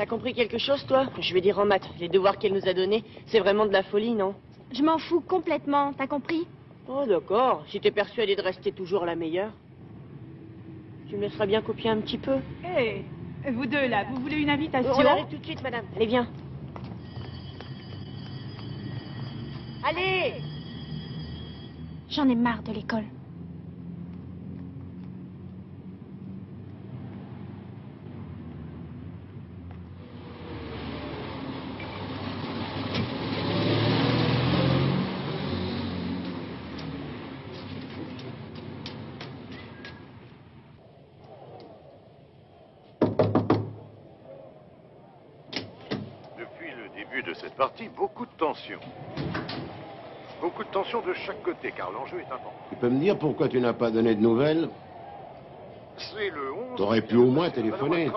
T'as compris quelque chose, toi? Je vais dire en maths. Les devoirs qu'elle nous a donnés, c'est vraiment de la folie, non? Je m'en fous complètement, t'as compris? Oh, d'accord. Si t'es persuadée de rester toujours la meilleure. Tu me laisseras bien copier un petit peu. Hé, vous deux là, vous voulez une invitation? On arrive tout de suite, madame. Allez, viens. Allez! J'en ai marre de l'école. De cette partie, beaucoup de tension. Beaucoup de tension de chaque côté, car l'enjeu est important. Tu peux me dire pourquoi tu n'as pas donné de nouvelles? C'est le 11... T'aurais pu au moins téléphoner.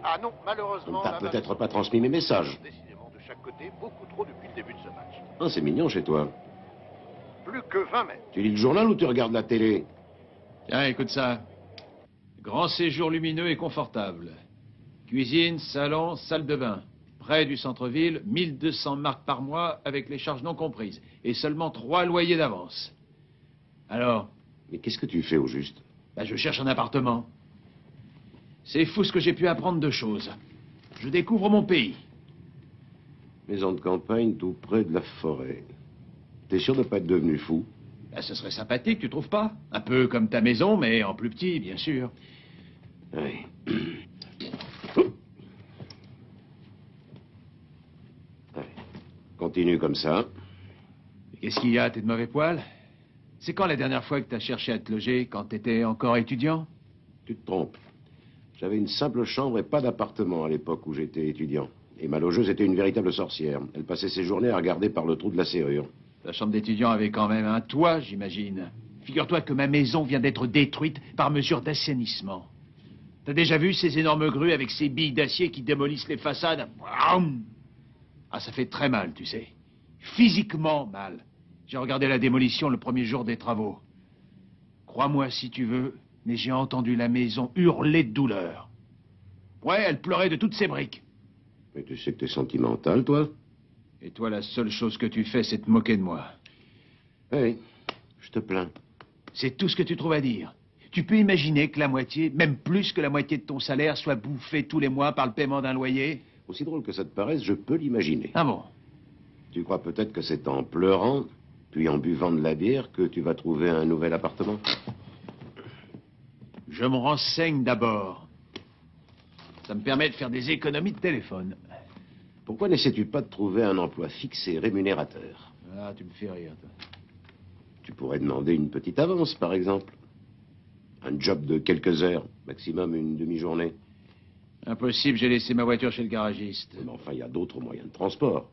Ah non, malheureusement... T'as peut-être pas transmis mes messages. Décidément, de chaque côté, beaucoup trop depuis le début de ce match. Ah, c'est mignon chez toi. Plus que 20 mètres. Tu lis le journal ou tu regardes la télé? Tiens, écoute ça. Grand séjour lumineux et confortable. Cuisine, salon, salle de bain. Près du centre-ville, 1200 marks par mois avec les charges non comprises. Et seulement 3 loyers d'avance. Alors? Mais qu'est-ce que tu fais au juste? Ben, je cherche un appartement. C'est fou ce que j'ai pu apprendre de choses. Je découvre mon pays. Maison de campagne tout près de la forêt. T'es sûr de ne pas être devenu fou? Ben, ce serait sympathique, tu trouves pas? Un peu comme ta maison, mais en plus petit, bien sûr. Oui. Continue comme ça. Qu'est-ce qu'il y a, t'es de mauvais poil? C'est quand la dernière fois que t'as cherché à te loger, quand t'étais encore étudiant? Tu te trompes. J'avais une simple chambre et pas d'appartement à l'époque où j'étais étudiant. Et ma logeuse était une véritable sorcière. Elle passait ses journées à regarder par le trou de la serrure. Ta chambre d'étudiant avait quand même un toit, j'imagine. Figure-toi que ma maison vient d'être détruite par mesure d'assainissement. T'as déjà vu ces énormes grues avec ces billes d'acier qui démolissent les façades? Ah, ça fait très mal, tu sais. Physiquement mal. J'ai regardé la démolition le premier jour des travaux. Crois-moi si tu veux, mais j'ai entendu la maison hurler de douleur. Ouais, elle pleurait de toutes ses briques. Mais tu sais que t'es sentimental, toi? Et toi, la seule chose que tu fais, c'est te moquer de moi. Oui, je te plains. C'est tout ce que tu trouves à dire. Tu peux imaginer que la moitié, même plus que la moitié de ton salaire, soit bouffée tous les mois par le paiement d'un loyer? Aussi drôle que ça te paraisse, je peux l'imaginer. Ah bon? Tu crois peut-être que c'est en pleurant, puis en buvant de la bière, que tu vas trouver un nouvel appartement? Je me renseigne d'abord. Ça me permet de faire des économies de téléphone. Pourquoi n'essaies-tu pas de trouver un emploi fixe et rémunérateur? Ah, tu me fais rire, toi. Tu pourrais demander une petite avance, par exemple. Un job de quelques heures, maximum une demi-journée. Impossible, j'ai laissé ma voiture chez le garagiste. Mais enfin, il y a d'autres moyens de transport.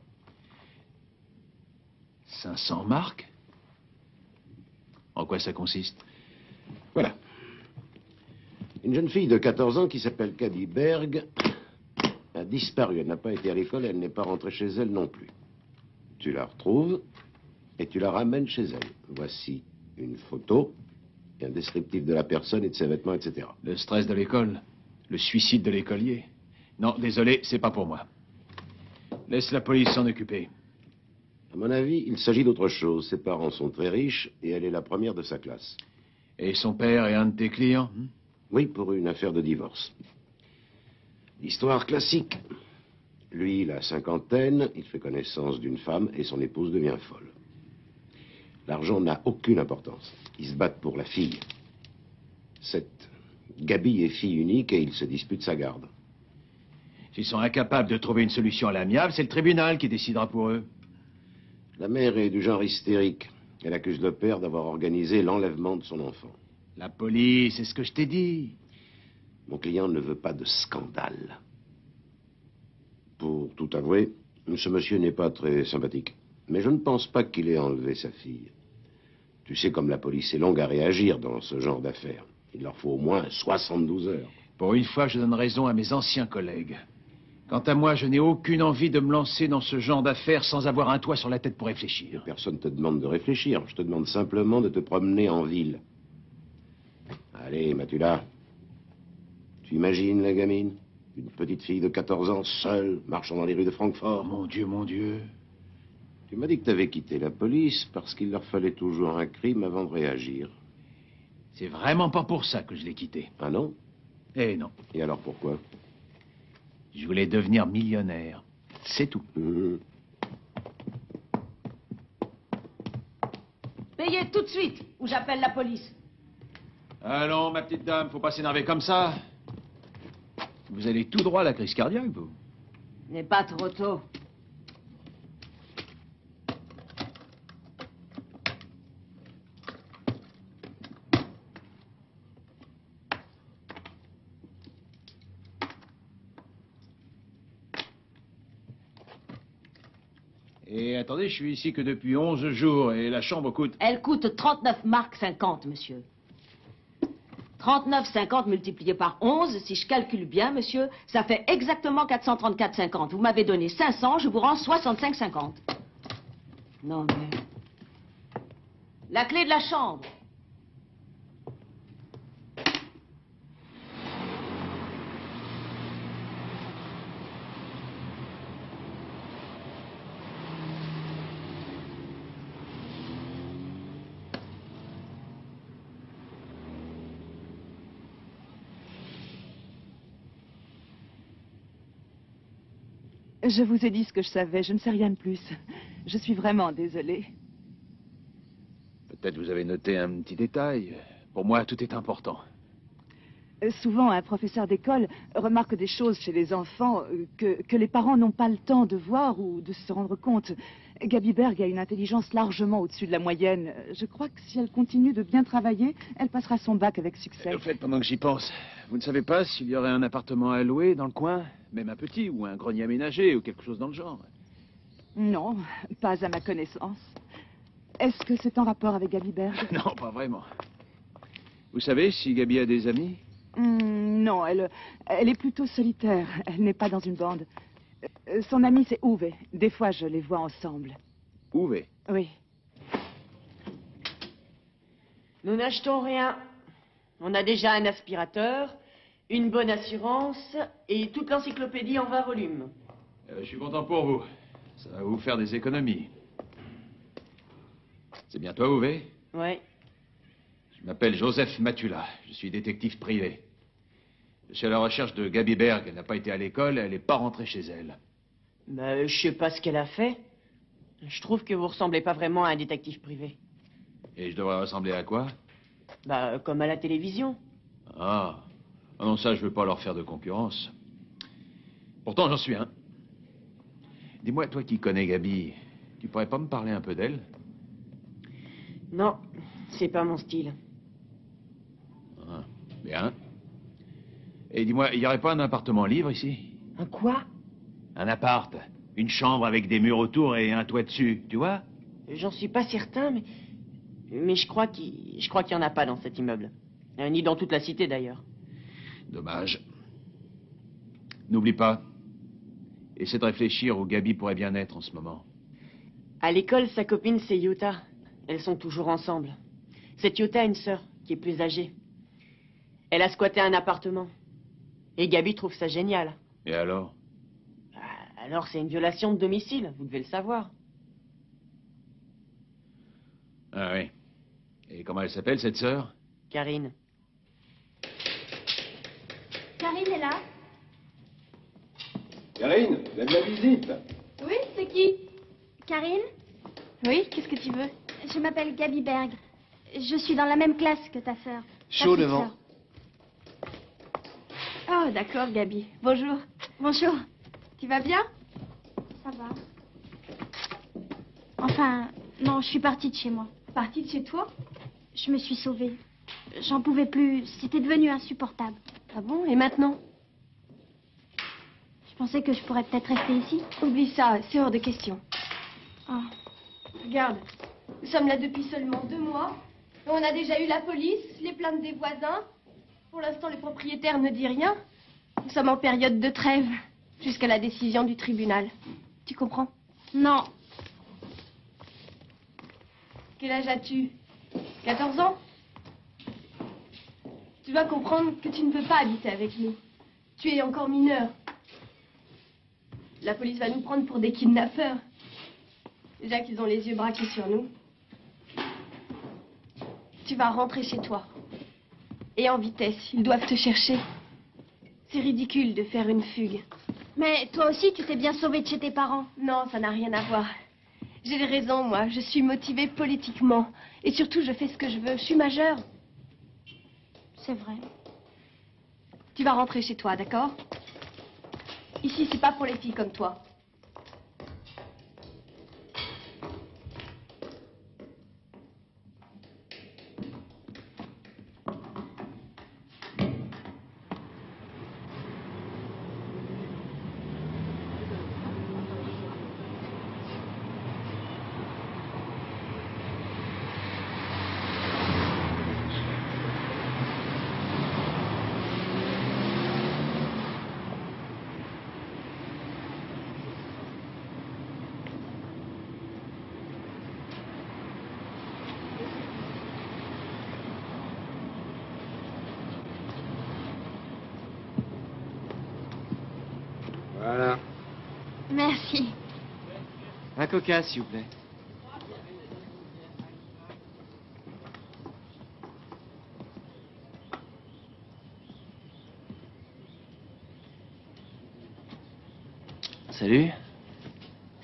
500 marks? En quoi ça consiste? Voilà. Une jeune fille de 14 ans qui s'appelle Caddy Berg a disparu. Elle n'a pas été à l'école, elle n'est pas rentrée chez elle non plus. Tu la retrouves et tu la ramènes chez elle. Voici une photo et un descriptif de la personne et de ses vêtements, etc. Le stress de l'école? Le suicide de l'écolier? Non, désolé, c'est pas pour moi. Laisse la police s'en occuper. À mon avis, il s'agit d'autre chose. Ses parents sont très riches et elle est la première de sa classe. Et son père est un de tes clients? Oui, pour une affaire de divorce. L'histoire classique. Lui, la cinquantaine, il fait connaissance d'une femme et son épouse devient folle. L'argent n'a aucune importance. Ils se battent pour la fille. Cette Gabi est fille unique et ils se disputent sa garde. S'ils sont incapables de trouver une solution à l'amiable, c'est le tribunal qui décidera pour eux. La mère est du genre hystérique. Elle accuse le père d'avoir organisé l'enlèvement de son enfant. La police, c'est ce que je t'ai dit. Mon client ne veut pas de scandale. Pour tout avouer, ce monsieur n'est pas très sympathique. Mais je ne pense pas qu'il ait enlevé sa fille. Tu sais comme la police est longue à réagir dans ce genre d'affaires. Il leur faut au moins 72 heures. Pour une fois, je donne raison à mes anciens collègues. Quant à moi, je n'ai aucune envie de me lancer dans ce genre d'affaires sans avoir un toit sur la tête pour réfléchir. Personne ne te demande de réfléchir. Je te demande simplement de te promener en ville. Allez, Matula. Tu imagines la gamine? Une petite fille de 14 ans, seule, marchant dans les rues de Francfort. Oh, mon Dieu, mon Dieu. Tu m'as dit que tu avais quitté la police parce qu'il leur fallait toujours un crime avant de réagir. C'est vraiment pas pour ça que je l'ai quitté. Ah non? Eh non. Et alors pourquoi? Je voulais devenir millionnaire. C'est tout. Payez tout de suite, ou j'appelle la police. Allons, ma petite dame, faut pas s'énerver comme ça. Vous allez tout droit à la crise cardiaque, vous. N'est pas trop tôt. Et attendez, je suis ici que depuis 11 jours et la chambre coûte... Elle coûte 39 marks 50, monsieur. 39,50 multiplié par 11, si je calcule bien, monsieur, ça fait exactement 434,50. Vous m'avez donné 500, je vous rends 65,50. Non, mais... La clé de la chambre. Je vous ai dit ce que je savais, je ne sais rien de plus. Je suis vraiment désolée. Peut-être vous avez noté un petit détail. Pour moi, tout est important. Souvent, un professeur d'école remarque des choses chez les enfants que les parents n'ont pas le temps de voir ou de se rendre compte. Gabi Berg a une intelligence largement au-dessus de la moyenne. Je crois que si elle continue de bien travailler, elle passera son bac avec succès. Au fait, pendant que j'y pense, vous ne savez pas s'il y aurait un appartement à louer dans le coin? Même un petit, ou un grenier aménagé, ou quelque chose dans le genre? Non, pas à ma connaissance. Est-ce que c'est en rapport avec Gabi Berg? Non, pas vraiment. Vous savez si Gabi a des amis? Non, elle est plutôt solitaire. Elle n'est pas dans une bande. Son ami, c'est Uwe. Des fois, je les vois ensemble. Uwe? Oui. Nous n'achetons rien. On a déjà un aspirateur, une bonne assurance et toute l'encyclopédie en 20 volumes. Je suis content pour vous. Ça va vous faire des économies. C'est bien toi, Uwe? Ouais. Je m'appelle Joseph Matula. Je suis détective privé. Je suis à la recherche de Gabi Berg. Elle n'a pas été à l'école, elle n'est pas rentrée chez elle. Je sais pas ce qu'elle a fait. Je trouve que vous ressemblez pas vraiment à un détective privé. Et je devrais ressembler à quoi? Comme à la télévision. Ah. Ah non, ça, je veux pas leur faire de concurrence. Pourtant, j'en suis un. Dis-moi, toi qui connais Gabi, tu pourrais pas me parler un peu d'elle? Non, c'est pas mon style. Ah, bien. Et dis-moi, il y aurait pas un appartement libre ici? Un quoi? Un appart. Une chambre avec des murs autour et un toit dessus, tu vois? J'en suis pas certain, mais je crois qu'il y en a pas dans cet immeuble. Ni dans toute la cité, d'ailleurs. Dommage. N'oublie pas. Essaie de réfléchir où Gabi pourrait bien être en ce moment. À l'école, sa copine, c'est Yuta. Elles sont toujours ensemble. Cette Yuta a une sœur qui est plus âgée. Elle a squatté un appartement. Et Gabi trouve ça génial. Et alors? Alors, c'est une violation de domicile, vous devez le savoir. Ah oui. Et comment elle s'appelle, cette sœur? Karine. Karine est là? Karine, il y a de la visite. Oui, c'est qui? Karine? Oui, qu'est-ce que tu veux? Je m'appelle Gabi Berg. Je suis dans la même classe que ta sœur. Chaud devant. Oh, d'accord, Gabi. Bonjour. Bonjour. Tu vas bien? Ça va. Enfin, non, je suis partie de chez moi. Partie de chez toi? Je me suis sauvée. J'en pouvais plus. C'était devenu insupportable. Ah bon? Et maintenant? Je pensais que je pourrais peut-être rester ici. Oublie ça, c'est hors de question. Oh. Regarde, nous sommes là depuis seulement 2 mois. Et on a déjà eu la police, les plaintes des voisins. Pour l'instant, le propriétaire ne dit rien. Nous sommes en période de trêve, jusqu'à la décision du tribunal. Tu comprends? Non. Quel âge as-tu? 14 ans? Tu dois comprendre que tu ne peux pas habiter avec nous. Tu es encore mineur. La police va nous prendre pour des kidnappeurs. Déjà qu'ils ont les yeux braqués sur nous. Tu vas rentrer chez toi. Et en vitesse, ils doivent te chercher. C'est ridicule de faire une fugue. Mais toi aussi, tu t'es bien sauvé de chez tes parents. Non, ça n'a rien à voir. J'ai des raisons, moi. Je suis motivée politiquement. Et surtout, je fais ce que je veux. Je suis majeure. C'est vrai. Tu vas rentrer chez toi, d'accord? Ici, c'est pas pour les filles comme toi. Voilà. Merci. Un coca, s'il vous plaît. Salut.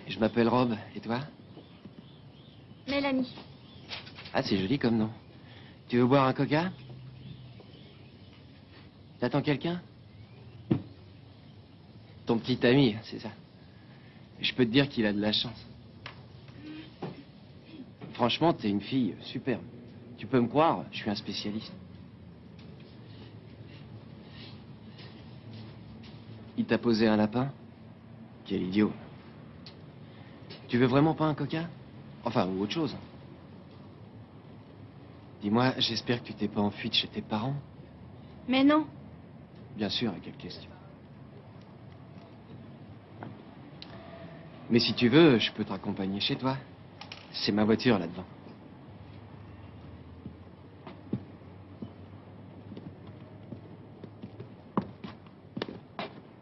Je m'appelle Rob. Et toi? Mélanie. Ah, c'est joli comme nom. Tu veux boire un coca? T'attends quelqu'un? Ton petit ami, c'est ça. Je peux te dire qu'il a de la chance. Franchement, t'es une fille superbe. Tu peux me croire, je suis un spécialiste. Il t'a posé un lapin? Quel idiot. Tu veux vraiment pas un coca? Enfin, ou autre chose. Dis-moi, j'espère que tu t'es pas enfui de chez tes parents? Mais non. Bien sûr, à quelle question? Mais si tu veux, je peux te raccompagner chez toi. C'est ma voiture là-devant.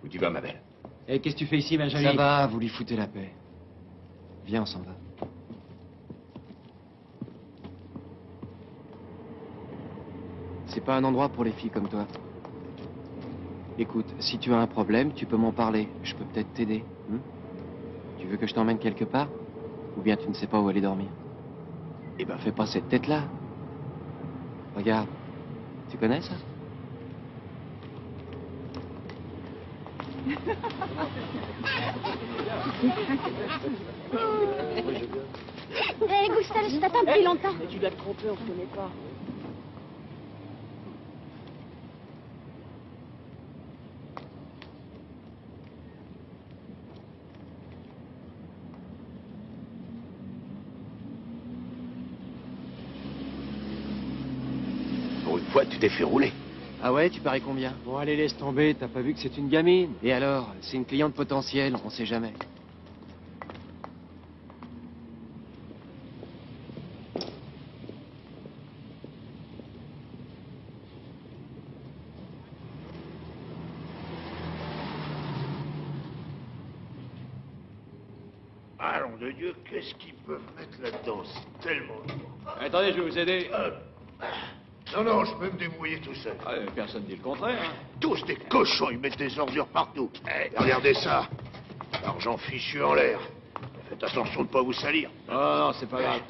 Où tu vas, ma belle? Et qu'est-ce que tu fais ici, ma jolie? Ça va, vous lui foutez la paix. Viens, on s'en va. C'est pas un endroit pour les filles comme toi. Écoute, si tu as un problème, tu peux m'en parler. Je peux peut-être t'aider. Tu veux que je t'emmène quelque part? Ou bien tu ne sais pas où aller dormir? Eh ben, fais pas cette tête-là. Regarde. Tu connais ça? Hé, Gustave, je t'attends depuis longtemps. Mais tu dois te tromper, on se connaît pas. Pour une fois, tu t'es fait rouler. Ah ouais, tu paries combien? Bon, allez, laisse tomber. T'as pas vu que c'est une gamine? Et alors? C'est une cliente potentielle, on sait jamais. Allons de Dieu, qu'est-ce qu'ils peuvent mettre là-dedans? C'est tellement lourd. Attendez, je vais vous aider. Non, non, je peux me débrouiller tout seul. Ah, personne dit le contraire. Hein. Tous des cochons, ils mettent des ordures partout. Eh, regardez ça. L'argent fichu en l'air. Faites attention de ne pas vous salir. Oh non, c'est pas grave.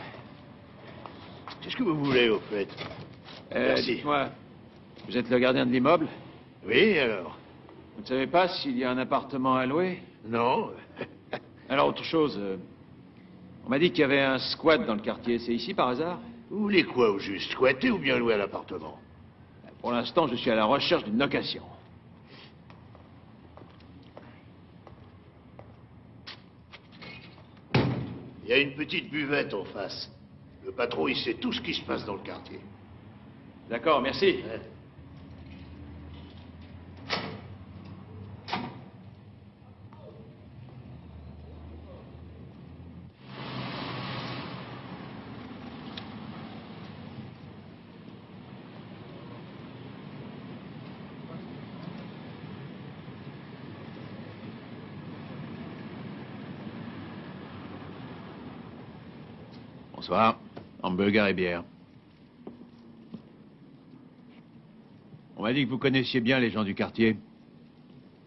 Qu'est-ce que vous voulez, au fait? Merci. Dites-moi, vous êtes le gardien de l'immeuble? Oui, alors? Vous ne savez pas s'il y a un appartement à louer? Non. Alors, autre chose. On m'a dit qu'il y avait un squat dans le quartier. C'est ici, par hasard? Vous voulez quoi, au juste? Squatter ou bien louer à l'appartement? Pour l'instant, je suis à la recherche d'une location. Il y a une petite buvette en face. Le patron, il sait tout ce qui se passe dans le quartier. D'accord, merci. Ouais. Bonsoir. Hamburger et bière. On m'a dit que vous connaissiez bien les gens du quartier.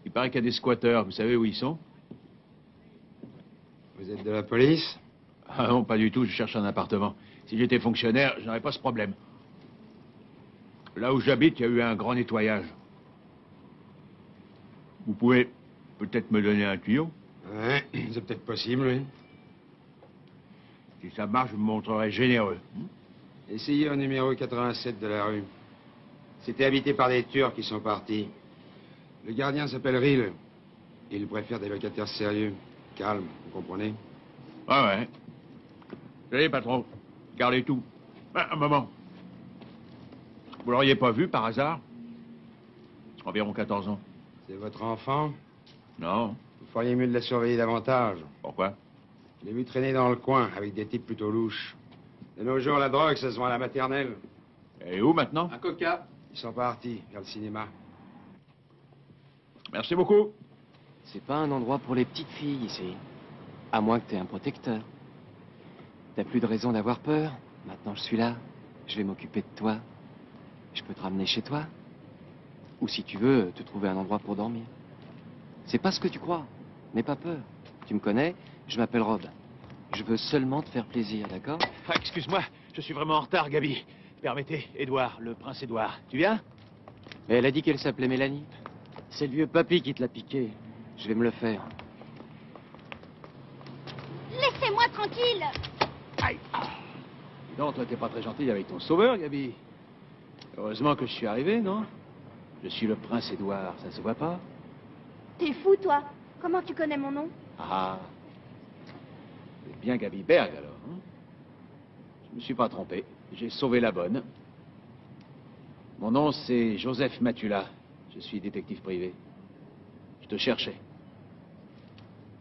Il paraît qu'il y a des squatteurs. Vous savez où ils sont? Vous êtes de la police? Ah non, pas du tout. Je cherche un appartement. Si j'étais fonctionnaire, je n'aurais pas ce problème. Là où j'habite, il y a eu un grand nettoyage. Vous pouvez peut-être me donner un tuyau? Ouais, c'est peut-être possible, oui. Si ça marche, je me montrerai généreux. Essayez au numéro 87 de la rue. C'était habité par des Turcs qui sont partis. Le gardien s'appelle Ril. Il préfère des locataires sérieux, calmes, vous comprenez? Ah ouais. Allez, patron. Gardez tout. Ah, un moment. Vous l'auriez pas vu par hasard? Environ 14 ans. C'est votre enfant? Non. Vous feriez mieux de la surveiller davantage. Pourquoi? Je l'ai vu traîner dans le coin avec des types plutôt louches. De nos jours, la drogue, ça se vend à la maternelle. Et où maintenant? Un coca. Ils sont partis vers le cinéma. Merci beaucoup. C'est pas un endroit pour les petites filles, ici. À moins que t'aies un protecteur. T'as plus de raison d'avoir peur. Maintenant, je suis là. Je vais m'occuper de toi. Je peux te ramener chez toi. Ou si tu veux, te trouver un endroit pour dormir. C'est pas ce que tu crois. N'aie pas peur. Tu me connais, je m'appelle Rob. Je veux seulement te faire plaisir, d'accord? Ah, excuse-moi, je suis vraiment en retard, Gabi. Permettez, Édouard, le prince Édouard. Tu viens? Mais elle a dit qu'elle s'appelait Mélanie. C'est le vieux papy qui te l'a piqué. Je vais me le faire. Laissez-moi tranquille. Aïe! Dis donc, toi, t'es pas très gentil avec ton sauveur, Gabi. Heureusement que je suis arrivé, non? Je suis le prince Édouard, ça se voit pas? T'es fou, toi. Comment tu connais mon nom? Ah. C'est bien Gabi Berg, alors. Hein? Je me suis pas trompé. J'ai sauvé la bonne. Mon nom, c'est Joseph Matula. Je suis détective privé. Je te cherchais.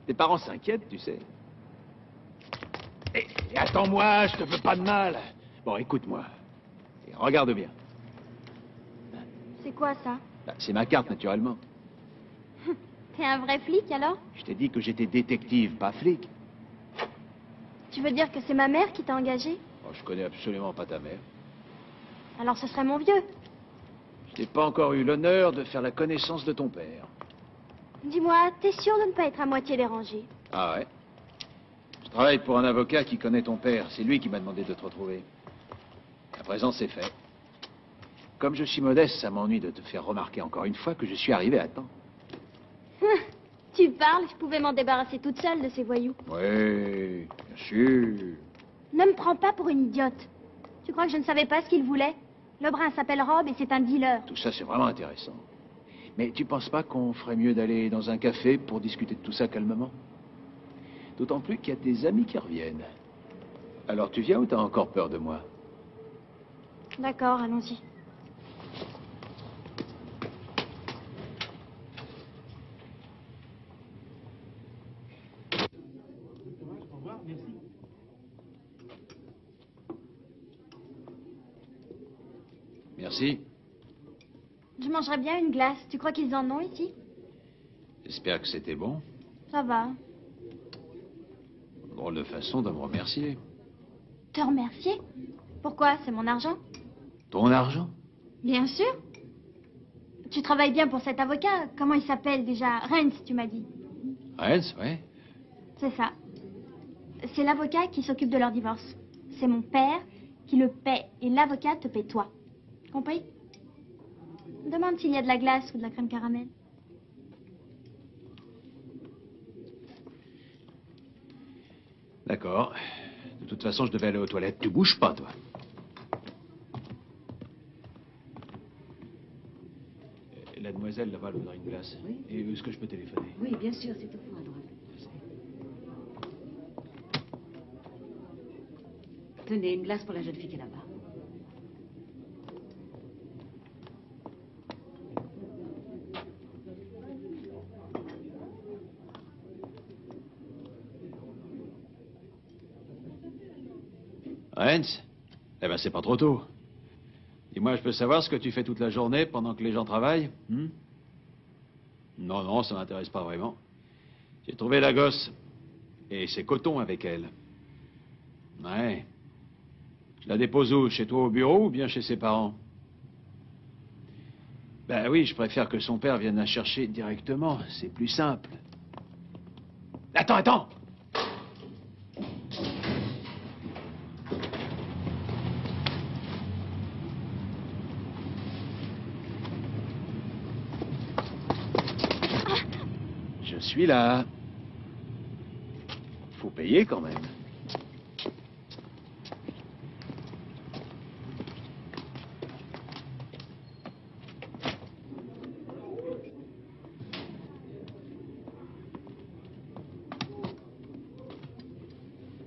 Tes parents s'inquiètent, tu sais. Et attends-moi, je te veux pas de mal. Bon, écoute-moi. Et regarde bien. C'est quoi, ça? Bah, c'est ma carte, naturellement. T'es un vrai flic, alors? Je t'ai dit que j'étais détective, pas flic. Tu veux dire que c'est ma mère qui t'a engagé? Oh, je connais absolument pas ta mère. Alors ce serait mon vieux. Je n'ai pas encore eu l'honneur de faire la connaissance de ton père. Dis-moi, t'es sûr de ne pas être à moitié dérangé? Ah ouais? Je travaille pour un avocat qui connaît ton père. C'est lui qui m'a demandé de te retrouver. À présent, c'est fait. Comme je suis modeste, ça m'ennuie de te faire remarquer encore une fois que je suis arrivé à temps. Tu parles, je pouvais m'en débarrasser toute seule de ces voyous. Oui, bien sûr. Ne me prends pas pour une idiote. Tu crois que je ne savais pas ce qu'il voulait? Le brun s'appelle Rob et c'est un dealer. Tout ça, c'est vraiment intéressant. Mais tu penses pas qu'on ferait mieux d'aller dans un café pour discuter de tout ça calmement? D'autant plus qu'il y a tes amis qui reviennent. Alors tu viens ou t'as encore peur de moi? D'accord, allons-y. Merci. Je mangerais bien une glace. Tu crois qu'ils en ont ici? J'espère que c'était bon. Ça va. Drôle de façon de me remercier. Te remercier? Pourquoi? C'est mon argent? Ton argent? Bien sûr. Tu travailles bien pour cet avocat. Comment il s'appelle déjà? Renz, tu m'as dit. Renz, ouais. C'est ça. C'est l'avocat qui s'occupe de leur divorce. C'est mon père qui le paie et l'avocat te paie toi. Compris? Demande s'il y a de la glace ou de la crème caramel. D'accord. De toute façon, je devais aller aux toilettes. Tu bouges pas, toi. La demoiselle, là-bas, elle voudrait une glace. Oui. Et est-ce que je peux téléphoner? Oui, bien sûr, c'est au fond à droite. Tenez, une glace pour la jeune fille qui est là-bas. Renz? Eh ben, c'est pas trop tôt. Dis-moi, je peux savoir ce que tu fais toute la journée pendant que les gens travaillent? Non, non, ça m'intéresse pas vraiment. J'ai trouvé la gosse. Et c'est coton avec elle. Ouais. Je la dépose où? Chez toi au bureau ou bien chez ses parents? Ben oui, je préfère que son père vienne la chercher directement. C'est plus simple. Attends, attends! Je suis là. Faut payer quand même.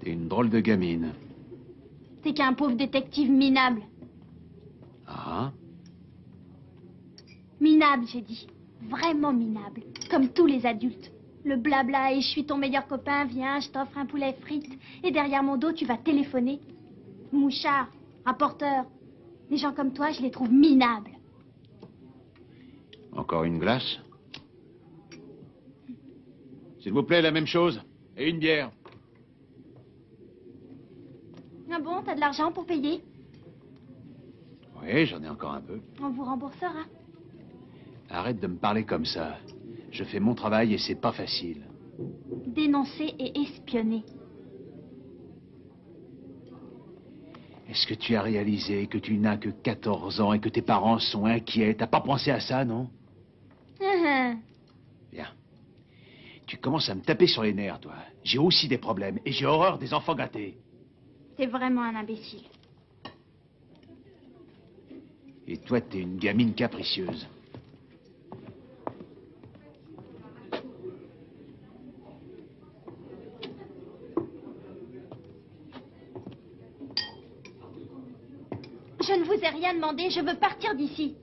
T'es une drôle de gamine. T'es qu'un pauvre détective minable. Ah? Minable, j'ai dit. Vraiment minable. Comme tous les adultes. Le blabla et je suis ton meilleur copain, viens, je t'offre un poulet frites. Et derrière mon dos, tu vas téléphoner. Mouchard, rapporteur. Les gens comme toi, je les trouve minables. Encore une glace? S'il vous plaît, la même chose. Et une bière. Ah bon, t'as de l'argent pour payer? Oui, j'en ai encore un peu. On vous remboursera. Arrête de me parler comme ça. Je fais mon travail et c'est pas facile. Dénoncer et espionner. Est-ce que tu as réalisé que tu n'as que 14 ans et que tes parents sont inquiets? T'as pas pensé à ça, non? Bien. Tu commences à me taper sur les nerfs, toi. J'ai aussi des problèmes et j'ai horreur des enfants gâtés. T'es vraiment un imbécile. Et toi, t'es une gamine capricieuse. Je ne vous ai rien demandé, je veux partir d'ici.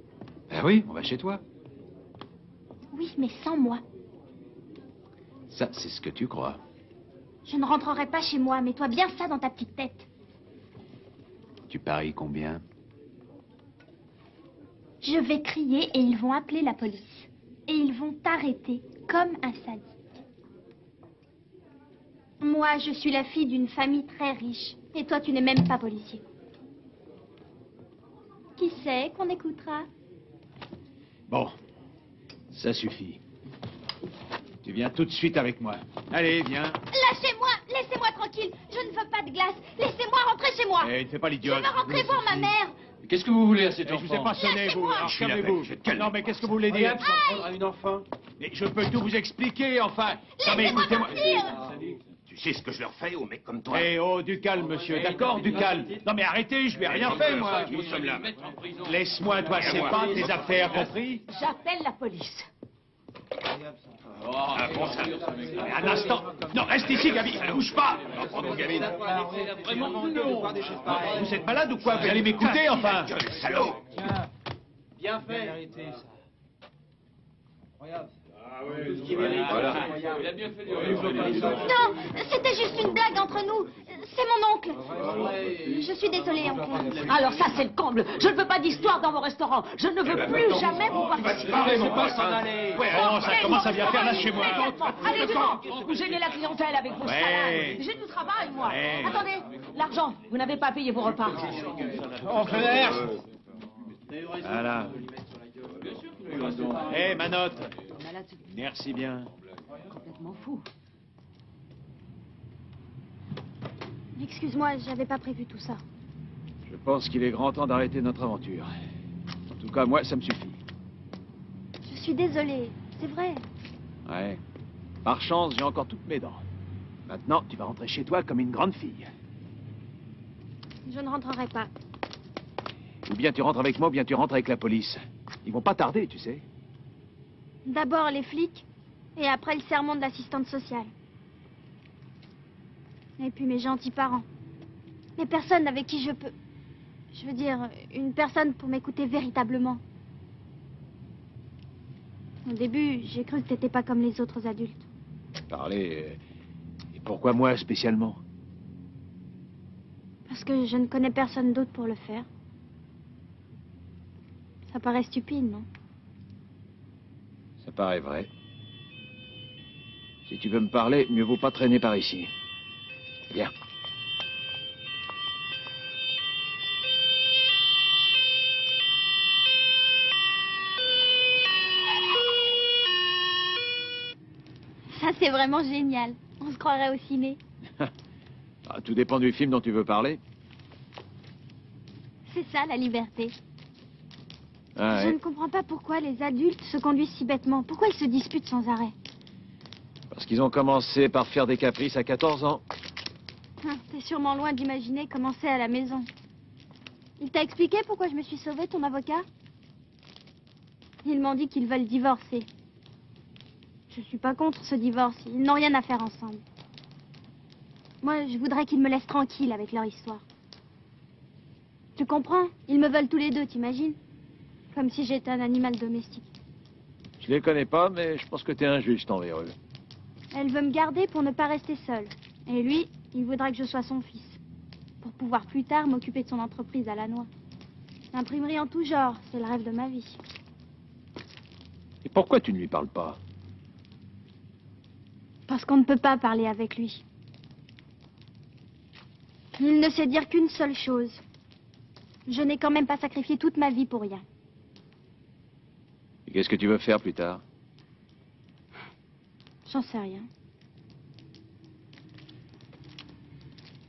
Ben oui, on va chez toi. Oui, mais sans moi. Ça, c'est ce que tu crois. Je ne rentrerai pas chez moi, mets-toi bien ça dans ta petite tête. Tu paries combien? Je vais crier et ils vont appeler la police. Et ils vont t'arrêter comme un sadique. Moi, je suis la fille d'une famille très riche. Et toi, tu n'es même pas policier. Qui sait qu'on écoutera? Bon, ça suffit. Tu viens tout de suite avec moi. Allez, viens. Lâchez-moi! Laissez-moi tranquille! Je ne veux pas de glace! Laissez-moi rentrer chez moi! Eh, ne fais pas Je l'idiote. veux rentrer voir ma mère! Qu'est-ce que vous voulez à cet enfant? Je vous ai pas sonné, vous. Lâchez-moi. Alors, calmez-vous. Non, mais qu'est-ce que vous voulez dire? À une enfant. Mais je peux tout vous expliquer, enfin. Non, mais Laissez-moi écoutez-moi. partir! Tu sais ce que je leur fais aux mecs comme toi? Eh oh, du calme, monsieur, d'accord, du calme. Non, mais arrêtez, je vais rien fait, moi. Nous sommes là. Laisse-moi, toi, c'est pas tes affaires, compris? J'appelle la police. Ah, bon, ça. Mais un instant. Non, reste ici, Gabi, ne bouge pas. On va prendre nos gamines. Vraiment, non. Vous êtes malade ou quoi? Vous allez m'écouter, enfin? Gueule, salaud! Bien fait. Non! C'était juste une blague entre nous! C'est mon oncle! Je suis désolée, oncle. Alors ça, c'est le comble. Je ne veux pas d'histoire dans vos restaurants. Je ne veux plus jamais vous voir ici. Ouais, non, ça commence à bien faire, lâchez-moi. Allez, devant. Vous gênez la clientèle avec vos salades. J'ai du travail, moi. Ouais. Attendez, l'argent. Vous n'avez pas payé vos repas. Voilà. Eh, ma note. Merci bien. Complètement fou. Excuse-moi, j'avais pas prévu tout ça. Je pense qu'il est grand temps d'arrêter notre aventure. En tout cas, moi, ça me suffit. Je suis désolée, c'est vrai. Ouais. Par chance, j'ai encore toutes mes dents. Maintenant, tu vas rentrer chez toi comme une grande fille. Je ne rentrerai pas. Ou bien tu rentres avec moi, ou bien tu rentres avec la police. Ils vont pas tarder, tu sais. D'abord les flics, et après le sermon de l'assistante sociale. Et puis mes gentils parents. Les personnes avec qui je peux... Je veux dire, une personne pour m'écouter véritablement. Au début, j'ai cru que t'étais pas comme les autres adultes. Parler. Et pourquoi moi spécialement? Parce que je ne connais personne d'autre pour le faire. Ça paraît stupide, non? Ça paraît vrai. Si tu veux me parler, mieux vaut pas traîner par ici. Viens. vraiment génial. On se croirait au ciné. Ah, tout dépend du film dont tu veux parler. C'est ça, la liberté. Ah, Je ouais. ne comprends pas pourquoi les adultes se conduisent si bêtement. Pourquoi ils se disputent sans arrêt. Parce qu'ils ont commencé par faire des caprices à 14 ans. T'es sûrement loin d'imaginer comment c'est à la maison. Il t'a expliqué pourquoi je me suis sauvée, ton avocat? Ils m'ont dit qu'ils veulent divorcer. Je suis pas contre ce divorce. Ils n'ont rien à faire ensemble. Moi, je voudrais qu'ils me laissent tranquille avec leur histoire. Tu comprends? Ils me veulent tous les deux, t'imagines? Comme si j'étais un animal domestique. Je les connais pas, mais je pense que t'es injuste envers eux. Elle veut me garder pour ne pas rester seule. Et lui, il voudra que je sois son fils. Pour pouvoir plus tard m'occuper de son entreprise à la noix. L'imprimerie en tout genre, c'est le rêve de ma vie. Et pourquoi tu ne lui parles pas? Parce qu'on ne peut pas parler avec lui. Il ne sait dire qu'une seule chose. Je n'ai quand même pas sacrifié toute ma vie pour rien. Et qu'est-ce que tu veux faire plus tard? J'en sais rien.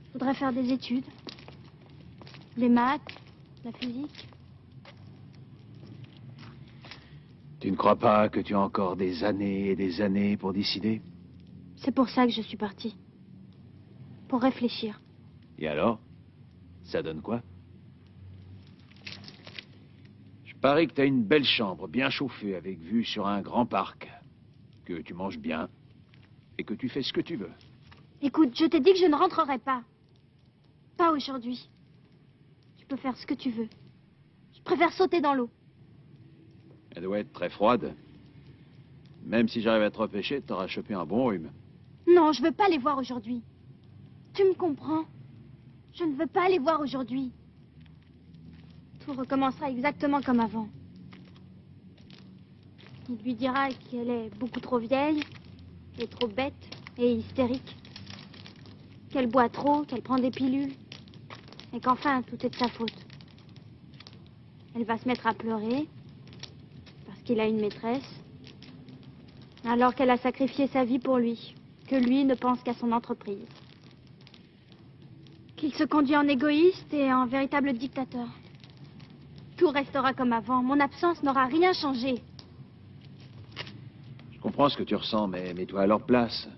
Je voudrais faire des études. Des maths, la physique. Tu ne crois pas que tu as encore des années et des années pour décider? C'est pour ça que je suis partie. Pour réfléchir. Et alors? Ça donne quoi? Je parie que tu as une belle chambre, bien chauffée, avec vue sur un grand parc. Que tu manges bien. Et que tu fais ce que tu veux. Écoute, je t'ai dit que je ne rentrerai pas. Pas aujourd'hui. Tu peux faire ce que tu veux. Je préfère sauter dans l'eau. Elle doit être très froide. Même si j'arrive à te repêcher, t'auras chopé un bon rhume. Non, je veux pas les voir aujourd'hui. Tu me comprends? Je ne veux pas les voir aujourd'hui. Tout recommencera exactement comme avant. Il lui dira qu'elle est beaucoup trop vieille, et trop bête, et hystérique. Qu'elle boit trop, qu'elle prend des pilules. Et qu'enfin, tout est de sa faute. Elle va se mettre à pleurer, parce qu'il a une maîtresse, alors qu'elle a sacrifié sa vie pour lui, que lui ne pense qu'à son entreprise. Qu'il se conduit en égoïste et en véritable dictateur. Tout restera comme avant. Mon absence n'aura rien changé. Je comprends ce que tu ressens, mais mets-toi à leur place.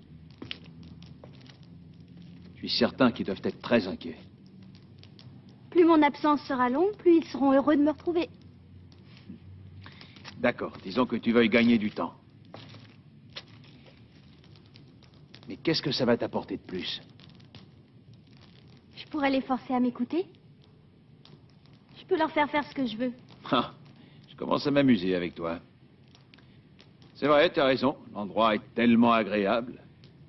Je suis certain qu'ils doivent être très inquiets. Plus mon absence sera longue, plus ils seront heureux de me retrouver. D'accord, disons que tu veuilles gagner du temps. Mais qu'est-ce que ça va t'apporter de plus? Je pourrais les forcer à m'écouter. Je peux leur faire faire ce que je veux. Ah, je commence à m'amuser avec toi. C'est vrai, tu as raison. L'endroit est tellement agréable.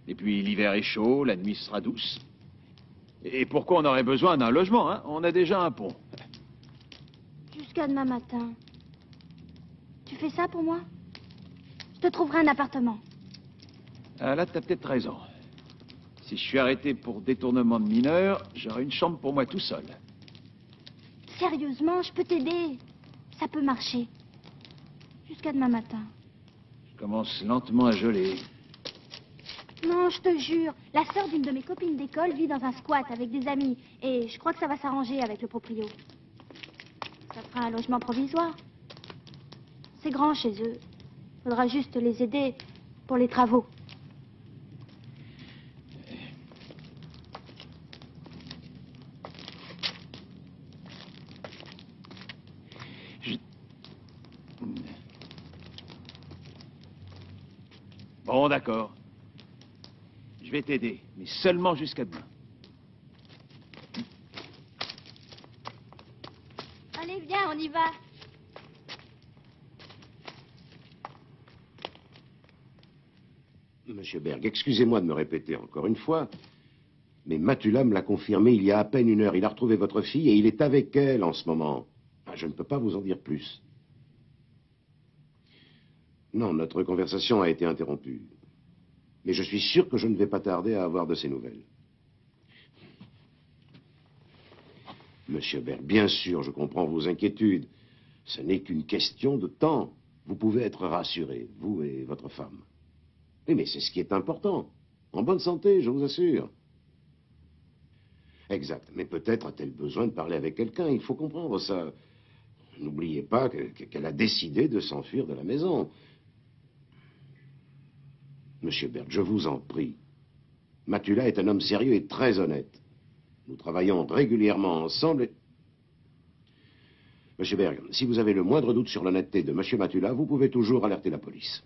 Et puis l'hiver est chaud, la nuit sera douce. Et pourquoi on aurait besoin d'un logement, hein? On a déjà un pont. Jusqu'à demain matin. Tu fais ça pour moi? Je te trouverai un appartement. Ah, là, t'as peut-être raison. Si je suis arrêté pour détournement de mineurs, j'aurai une chambre pour moi tout seul. Sérieusement, je peux t'aider. Ça peut marcher. Jusqu'à demain matin. Je commence lentement à geler. Non, je te jure. La sœur d'une de mes copines d'école vit dans un squat avec des amis. Et je crois que ça va s'arranger avec le proprio. Ça fera un logement provisoire. C'est grand chez eux. Faudra juste les aider pour les travaux. Bon, d'accord. Je vais t'aider, mais seulement jusqu'à demain. Allez, viens, on y va. Monsieur Berg, excusez-moi de me répéter encore une fois, mais Matula me l'a confirmé il y a à peine une heure. Il a retrouvé votre fille et il est avec elle en ce moment. Ah, je ne peux pas vous en dire plus. Non, notre conversation a été interrompue. Mais je suis sûr que je ne vais pas tarder à avoir de ses nouvelles. Monsieur Berg, bien sûr, je comprends vos inquiétudes. Ce n'est qu'une question de temps. Vous pouvez être rassuré, vous et votre femme. Oui, mais c'est ce qui est important. En bonne santé, je vous assure. Exact. Mais peut-être a-t-elle besoin de parler avec quelqu'un. Il faut comprendre ça. N'oubliez pas qu'elle a décidé de s'enfuir de la maison. Monsieur Berg, je vous en prie. Matula est un homme sérieux et très honnête. Nous travaillons régulièrement ensemble et... Monsieur Berg, si vous avez le moindre doute sur l'honnêteté de Monsieur Matula, vous pouvez toujours alerter la police.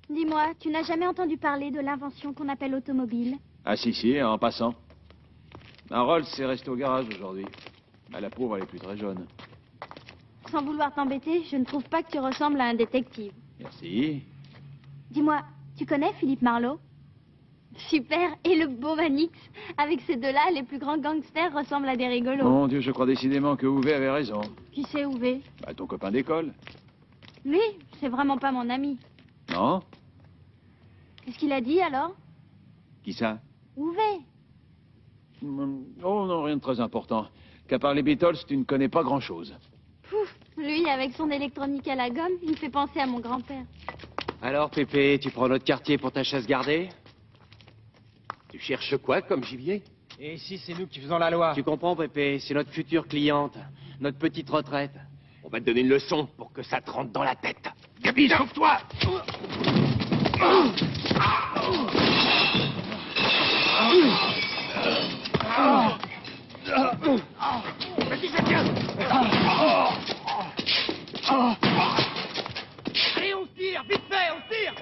Dis-moi, tu n'as jamais entendu parler de l'invention qu'on appelle automobile? Ah si, en passant. Un Rolls s'est resté au garage aujourd'hui. Ah, la pauvre, elle est plus très jeune. Sans vouloir t'embêter, je ne trouve pas que tu ressembles à un détective. Merci. Dis-moi, tu connais Philippe Marlowe? Super, et le beau Manix. Avec ces deux-là, les plus grands gangsters ressemblent à des rigolos. Mon Dieu, je crois décidément que Ouvé avait raison. Qui c'est Ouvé? Bah, ton copain d'école. Lui, c'est vraiment pas mon ami. Non? Qu'est-ce qu'il a dit alors? Qui ça? Ouvé. Oh non, rien de très important. Qu'à part les Beatles, tu ne connais pas grand-chose. Pouf, lui, avec son électronique à la gomme, il me fait penser à mon grand-père. Alors, Pépé, tu prends notre quartier pour ta chasse gardée? Tu cherches quoi comme gibier? Et ici, c'est nous qui faisons la loi. Tu comprends, Pépé? C'est notre future cliente. Notre petite retraite. On va te donner une leçon pour que ça te rentre dans la tête. Gabi, sauve-toi! Vas-y, ça tient! Allez, on tire! Vite fait, on tire!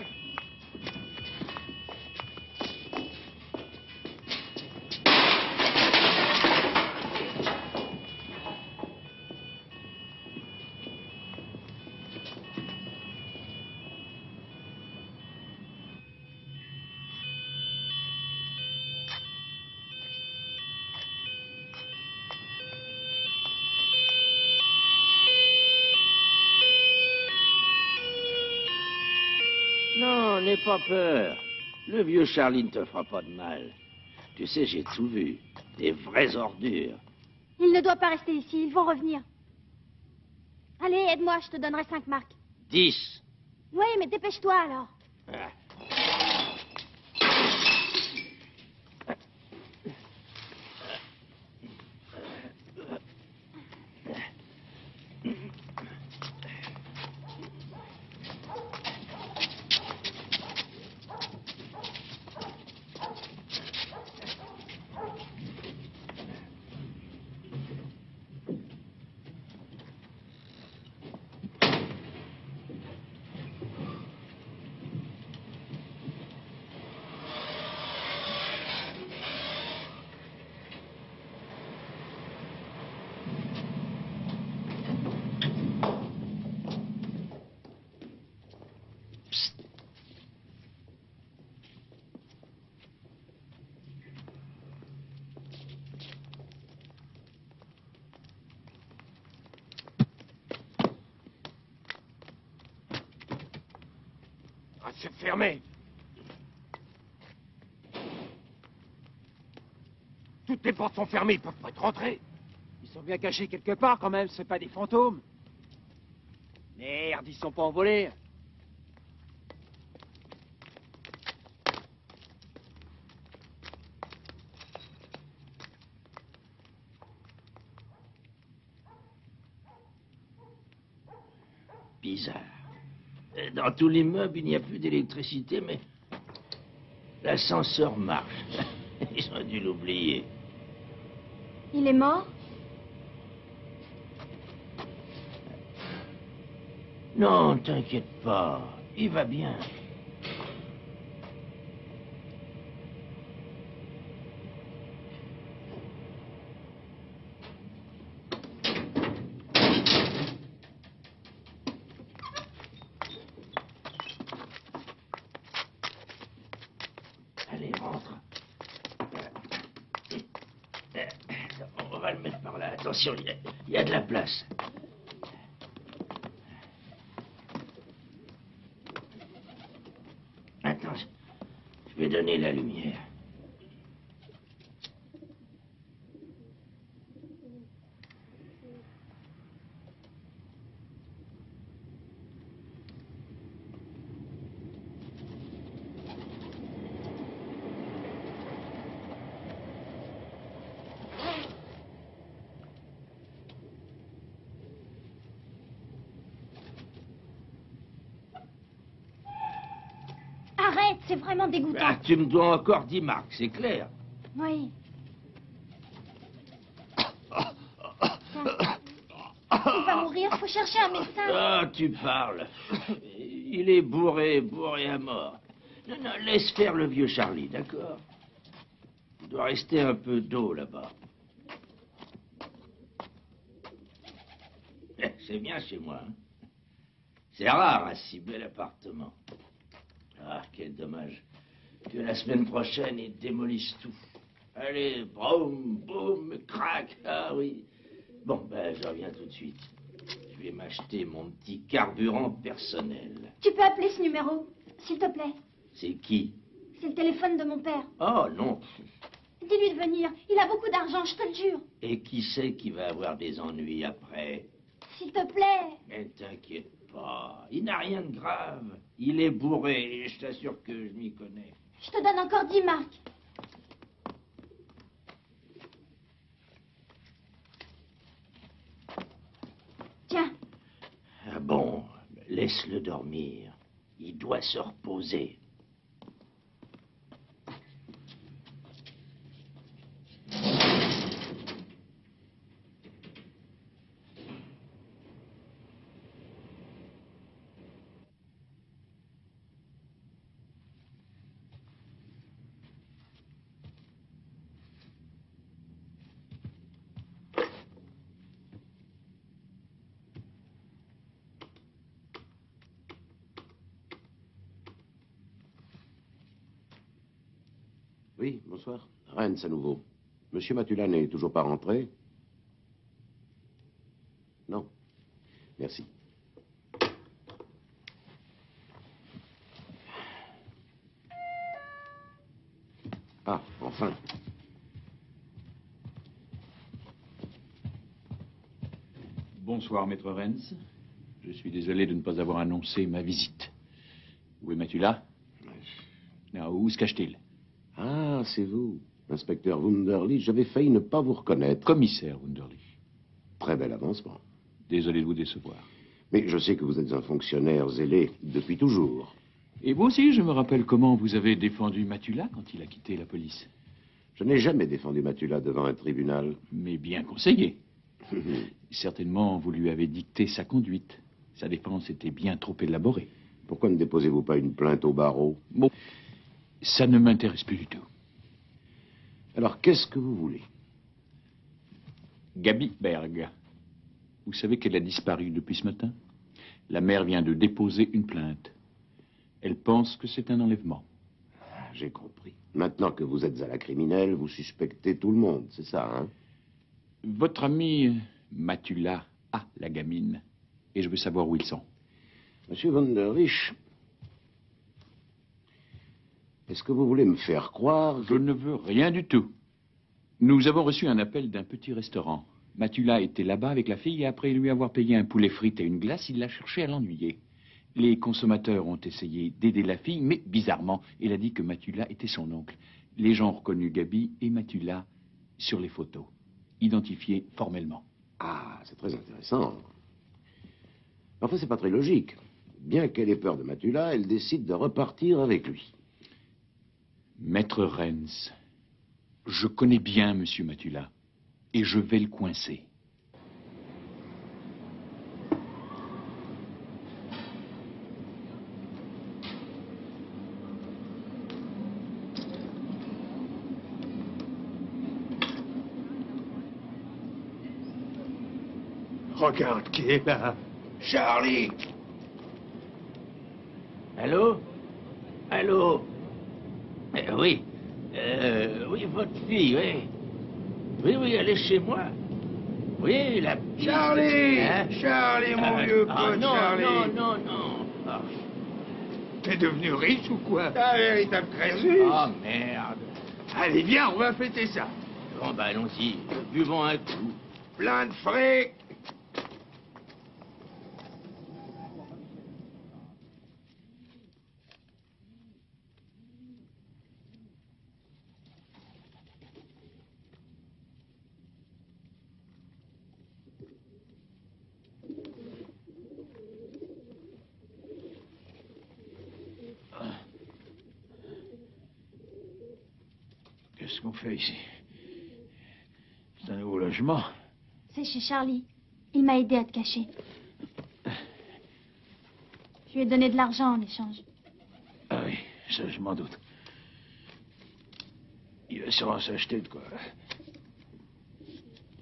Non, n'aie pas peur. Le vieux Charlie ne te fera pas de mal. Tu sais, j'ai tout vu. Des vraies ordures. Il ne doit pas rester ici, ils vont revenir. Allez, aide-moi, je te donnerai 5 marques. 10. Oui, mais dépêche-toi alors. Ah. C'est fermé. Toutes les portes sont fermées, ils peuvent pas être rentrés. Ils sont bien cachés quelque part quand même, c'est pas des fantômes. Merde, ils sont pas envolés. Bizarre. Dans tout l'immeuble, il n'y a plus d'électricité, mais l'ascenseur marche. Ils ont dû l'oublier. Il est mort? Non, t'inquiète pas. Il va bien. Allez, rentre. On va le mettre par là. Attention, il y a de la place. Attends, je vais donner la lumière. C'est vraiment dégoûtant. Ah, tu me dois encore 10 marques, c'est clair. Oui. Il va mourir, faut chercher un médecin. Ah, tu parles. Il est bourré à mort. Non, non, laisse faire le vieux Charlie, d'accord? Il doit rester un peu d'eau là-bas. C'est bien chez moi. Hein? C'est rare un si bel appartement. Ah, quel dommage que la semaine prochaine, ils démolissent tout. Allez, boum, boum, crac. Ah oui. Bon, ben, je reviens tout de suite. Je vais m'acheter mon petit carburant personnel. Tu peux appeler ce numéro, s'il te plaît. C'est qui? C'est le téléphone de mon père. Oh, non. Dis-lui de venir. Il a beaucoup d'argent, je te le jure. Et qui c'est qui va avoir des ennuis après? S'il te plaît. Mais t'inquiète pas, il n'a rien de grave. Il est bourré, et je t'assure que je m'y connais. Je te donne encore 10 marques. Tiens. Ah bon, laisse-le dormir. Il doit se reposer. Oui, bonsoir. Rennes à nouveau. Monsieur Matula n'est toujours pas rentré? Non. Merci. Ah, enfin. Bonsoir, maître Rennes. Je suis désolé de ne pas avoir annoncé ma visite. Où est Matula? Où se cache-t-il? Ah, c'est vous, inspecteur Wunderlich. J'avais failli ne pas vous reconnaître. Commissaire Wunderlich. Très bel avancement. Désolé de vous décevoir. Mais je sais que vous êtes un fonctionnaire zélé depuis toujours. Et vous aussi, je me rappelle comment vous avez défendu Matula quand il a quitté la police. Je n'ai jamais défendu Matula devant un tribunal. Mais bien conseillé. Certainement, vous lui avez dicté sa conduite. Sa défense était bien trop élaborée. Pourquoi ne déposez-vous pas une plainte au barreau? Bon, ça ne m'intéresse plus du tout. Alors, qu'est-ce que vous voulez? Gabi Berg. Vous savez qu'elle a disparu depuis ce matin? La mère vient de déposer une plainte. Elle pense que c'est un enlèvement. J'ai compris. Maintenant que vous êtes à la criminelle, vous suspectez tout le monde, c'est ça, hein? Votre ami Matula a la gamine. Et je veux savoir où ils sont. Monsieur Wunderlich, est-ce que vous voulez me faire croire que... Je ne veux rien du tout. Nous avons reçu un appel d'un petit restaurant. Matula était là-bas avec la fille et après lui avoir payé un poulet frit et une glace, il l'a cherché à l'ennuyer. Les consommateurs ont essayé d'aider la fille, mais bizarrement, elle a dit que Matula était son oncle. Les gens ont reconnu Gabi et Matula sur les photos, identifiés formellement. Ah, c'est très intéressant. Enfin, c'est pas très logique. Bien qu'elle ait peur de Matula, elle décide de repartir avec lui. Maître Rennes, je connais bien Monsieur Matula et je vais le coincer. Regarde qui est là. Charlie! Allô? Allô? Oui. Oui, votre fille, oui. Oui, elle est chez moi. Oui, la petite... Charlie! Hein? Charlie, mon vieux pote, non, Charlie! Non. Ah. T'es devenu riche ou quoi? Un véritable Crésus! Oh, merde. Allez, viens, on va fêter ça. Bon, bah, allons-y. Buvons un coup. Plein de fric! Qu'est-ce qu'on fait ici? C'est un nouveau logement. C'est chez Charlie. Il m'a aidé à te cacher. Je lui ai donné de l'argent en échange. Ah oui, ça je m'en doute. Il va sûrement s'acheter de quoi.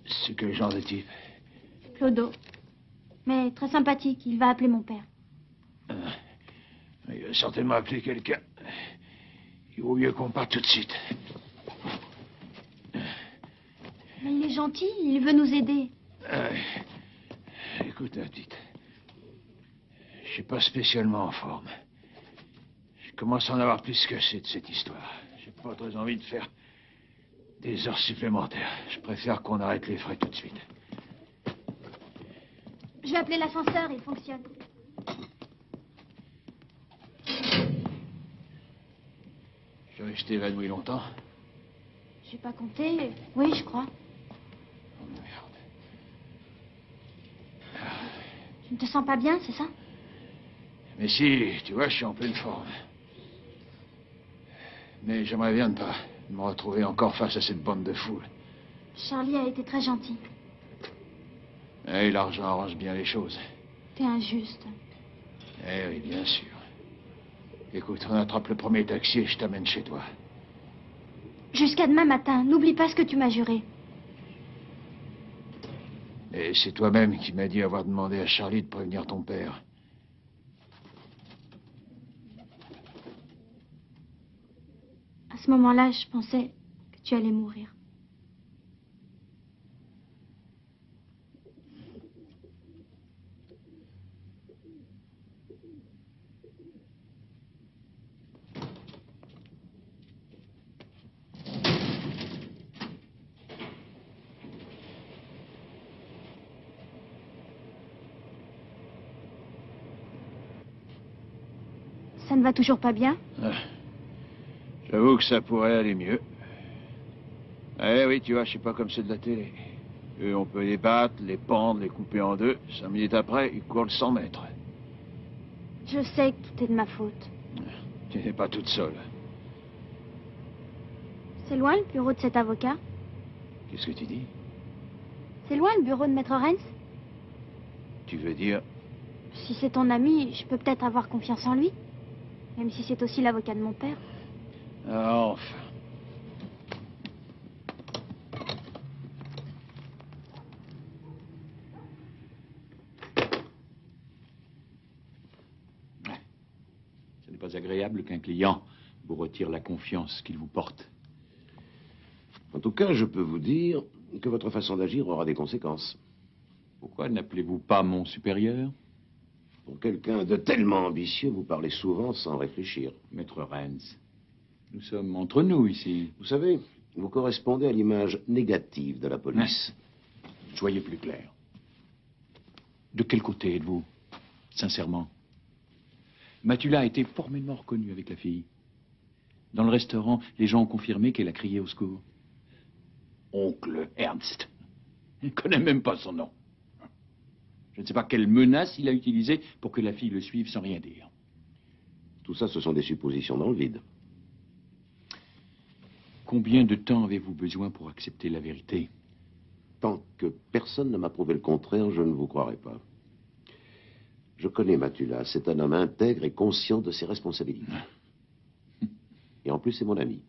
C'est quel genre de type? Clodo. Mais très sympathique. Il va appeler mon père. Il va certainement appeler quelqu'un. Il vaut mieux qu'on parte tout de suite. Mais il est gentil. Il veut nous aider. Écoute, ma petite. Je suis pas spécialement en forme. Je commence à en avoir plus qu'assez de cette histoire. J'ai pas très envie de faire des heures supplémentaires. Je préfère qu'on arrête les frais tout de suite. Je vais appeler l'ascenseur. Il fonctionne. Je suis resté évanoui longtemps. J'ai pas compté. Oui, je crois. Oh merde. Tu ne te sens pas bien, c'est ça? Mais si, tu vois, je suis en pleine forme. Mais j'aimerais bien ne pas me retrouver encore face à cette bande de fous. Charlie a été très gentil. Et l'argent arrange bien les choses. T'es injuste. Eh oui, bien sûr. Écoute, on attrape le premier taxi et je t'amène chez toi. Jusqu'à demain matin. N'oublie pas ce que tu m'as juré. Et c'est toi-même qui m'as dit avoir demandé à Charlie de prévenir ton père. À ce moment-là, je pensais que tu allais mourir. Ça ne va toujours pas bien? J'avoue que ça pourrait aller mieux. Eh oui, tu vois, je suis pas comme ceux de la télé. Eux, on peut les battre, les pendre, les couper en deux. 5 minutes après, ils courent le 100 mètres. Je sais que tout est de ma faute. Tu n'es pas toute seule. C'est loin le bureau de cet avocat? Qu'est-ce que tu dis? C'est loin le bureau de Maître Renz? Tu veux dire... Si c'est ton ami, je peux peut-être avoir confiance en lui. Même si c'est aussi l'avocat de mon père. Ah, enfin. Ce n'est pas agréable qu'un client vous retire la confiance qu'il vous porte. En tout cas, je peux vous dire que votre façon d'agir aura des conséquences. Pourquoi n'appelez-vous pas mon supérieur? Pour quelqu'un de tellement ambitieux, vous parlez souvent sans réfléchir. Maître Renz, nous sommes entre nous ici. Vous savez, vous correspondez à l'image négative de la police. Soyez plus clair. De quel côté êtes-vous, sincèrement? Mathula a été formellement reconnue avec la fille. Dans le restaurant, les gens ont confirmé qu'elle a crié au secours. Oncle Ernst. Il ne connaît même pas son nom. Je ne sais pas quelle menace il a utilisée pour que la fille le suive sans rien dire. Tout ça, ce sont des suppositions dans le vide. Combien de temps avez-vous besoin pour accepter la vérité? Tant que personne ne m'a prouvé le contraire, je ne vous croirai pas. Je connais Mathula. C'est un homme intègre et conscient de ses responsabilités. Et en plus, c'est mon ami.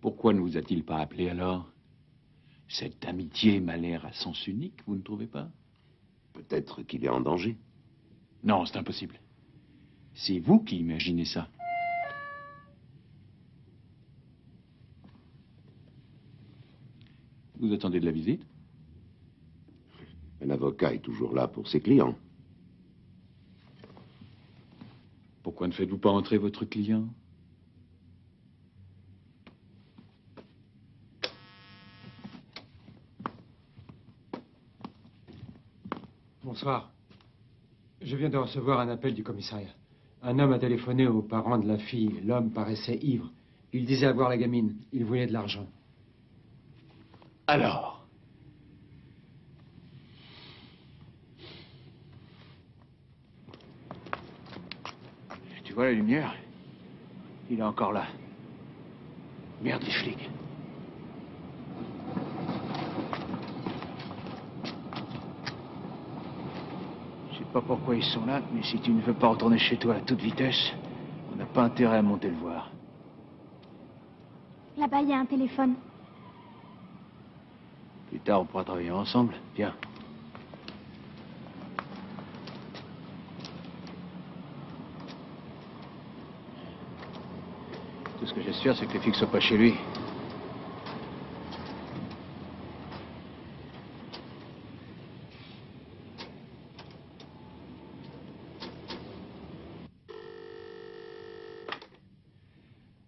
Pourquoi ne vous a-t-il pas appelé alors? Cette amitié m'a l'air à sens unique, vous ne trouvez pas? Peut-être qu'il est en danger. Non, c'est impossible. C'est vous qui imaginez ça. Vous attendez de la visite? Un avocat est toujours là pour ses clients. Pourquoi ne faites-vous pas entrer votre client? Bonsoir. Je viens de recevoir un appel du commissariat. Un homme a téléphoné aux parents de la fille. L'homme paraissait ivre. Il disait avoir la gamine. Il voulait de l'argent. Alors? Tu vois la lumière? Il est encore là. Merde, les flics. pas pourquoi ils sont là, mais si tu ne veux pas retourner chez toi à toute vitesse, on n'a pas intérêt à monter le voir. Là-bas, il y a un téléphone. Plus tard, on pourra travailler ensemble. Viens. Tout ce que j'espère, c'est que les filles ne soient pas chez lui.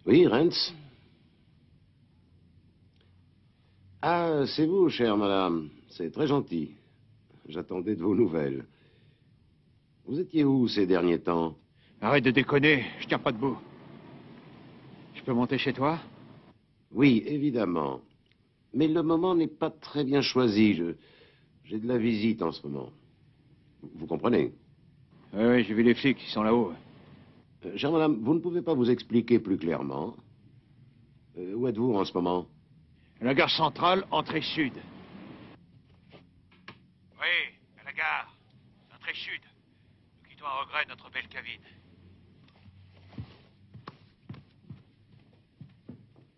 Oui, Rentz? Ah, c'est vous, chère madame. C'est très gentil. J'attendais de vos nouvelles. Vous étiez où ces derniers temps? Arrête de déconner, je tiens pas debout. Je peux monter chez toi? Oui, évidemment. Mais le moment n'est pas très bien choisi. J'ai de la visite en ce moment. Vous comprenez? Oui, j'ai vu les flics, ils sont là-haut. Chère madame, vous ne pouvez pas vous expliquer plus clairement? Où êtes-vous en ce moment? À la gare centrale, entrée sud. Oui, à la gare. Entrée sud. Nous quittons à regret notre belle cabine.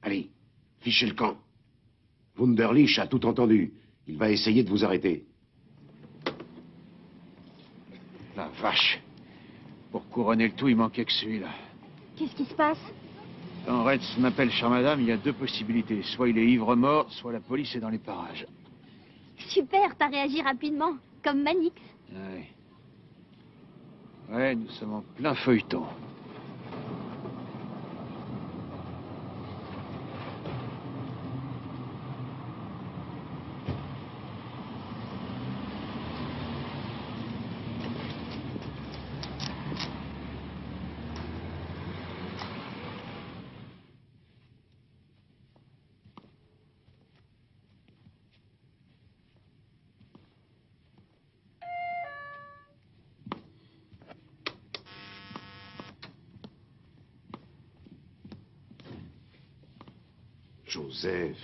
Allez, fichez le camp. Wunderlich a tout entendu. Il va essayer de vous arrêter. La vache. Pour couronner le tout, il manquait que celui-là. Qu'est-ce qui se passe? Quand Retz m'appelle chère madame, il y a deux possibilités. Soit il est ivre-mort, soit la police est dans les parages. Super, t'as réagi rapidement, comme Manix. Ouais. Ouais, nous sommes en plein feuilleton. Joseph,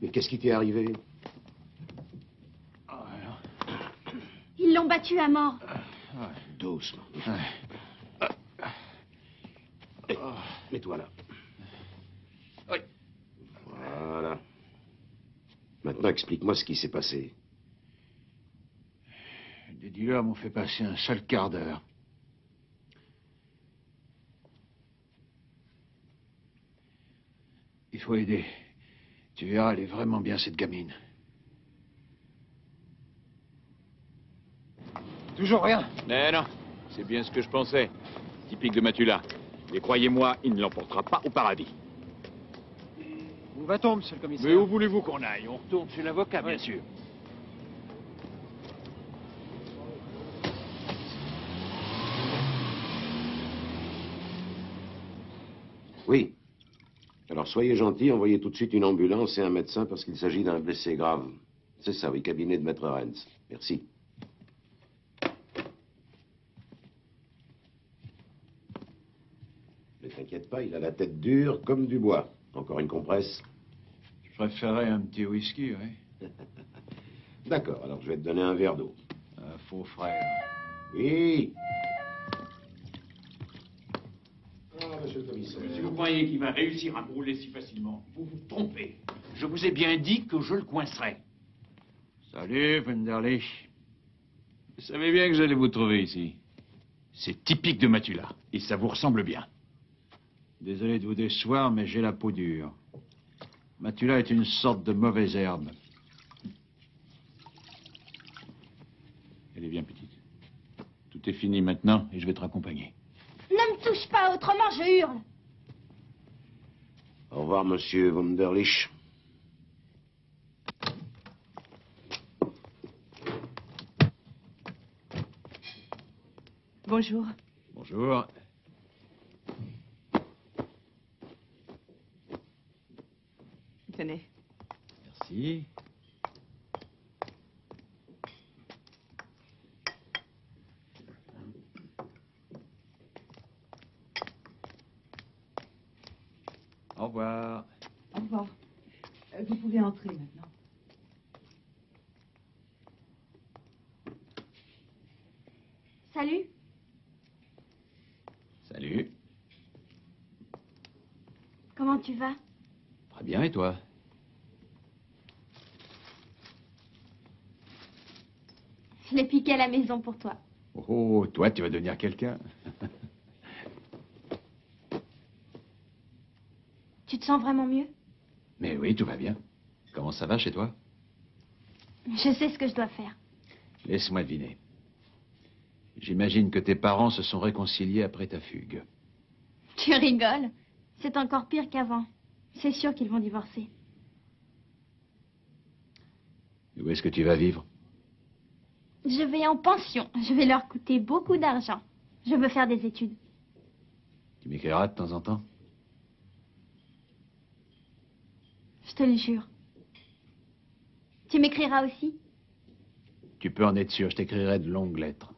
mais qu'est-ce qui t'est arrivé? Ils l'ont battu à mort. Doucement. Mets-toi là. Voilà. Maintenant, explique-moi ce qui s'est passé. Les dealers m'ont fait passer un sale quart d'heure. Il faut aider. Tu verras, elle est vraiment bien, cette gamine. Toujours rien? Mais non, c'est bien ce que je pensais. Typique de Matula. Et croyez-moi, il ne l'emportera pas au paradis. Où va-t-on, monsieur le commissaire? Mais où voulez-vous qu'on aille? On retourne chez l'avocat, bien sûr. Oui. Alors, soyez gentil, envoyez tout de suite une ambulance et un médecin parce qu'il s'agit d'un blessé grave. C'est ça, oui, cabinet de Maître Rentz. Merci. Ne t'inquiète pas, il a la tête dure comme du bois. Encore une compresse? Je préférerais un petit whisky, oui. D'accord, alors je vais te donner un verre d'eau. Un faux frère. Oui. Ah, monsieur le commissaire. Si vous croyez qu'il va réussir à me rouler si facilement, vous vous trompez. Je vous ai bien dit que je le coincerais. Salut, Wunderlich. Vous savez bien que j'allais vous trouver ici. C'est typique de Matula, et ça vous ressemble bien. Désolé de vous décevoir, mais j'ai la peau dure. Matula est une sorte de mauvaise herbe. Elle est bien petite. Tout est fini maintenant, et je vais te raccompagner. Ne me touche pas, autrement je hurle. Au revoir, monsieur Wunderlich. Bonjour. Bonjour. Tenez. Merci. Au revoir. Au revoir. Vous pouvez entrer maintenant. Salut. Salut. Comment tu vas? Très bien, et toi? Je l'ai piqué à la maison pour toi. Oh, toi, tu vas devenir quelqu'un. Tu te sens vraiment mieux? Mais oui, tout va bien. Comment ça va chez toi? Je sais ce que je dois faire. Laisse-moi deviner. J'imagine que tes parents se sont réconciliés après ta fugue. Tu rigoles? C'est encore pire qu'avant. C'est sûr qu'ils vont divorcer. Où est-ce que tu vas vivre? Je vais en pension. Je vais leur coûter beaucoup d'argent. Je veux faire des études. Tu m'écriras de temps en temps? Je te le jure. Tu m'écriras aussi? Tu peux en être sûr, je t'écrirai de longues lettres.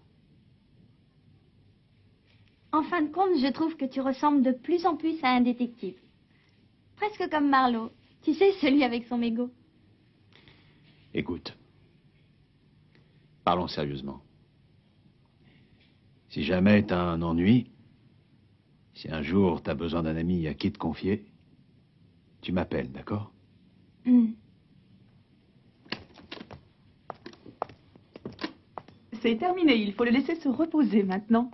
En fin de compte, je trouve que tu ressembles de plus en plus à un détective. Presque comme Marlowe. Tu sais, celui avec son mégot. Écoute. Parlons sérieusement. Si jamais t'as un ennui, si un jour t'as besoin d'un ami à qui te confier, tu m'appelles, d'accord? C'est terminé, il faut le laisser se reposer maintenant.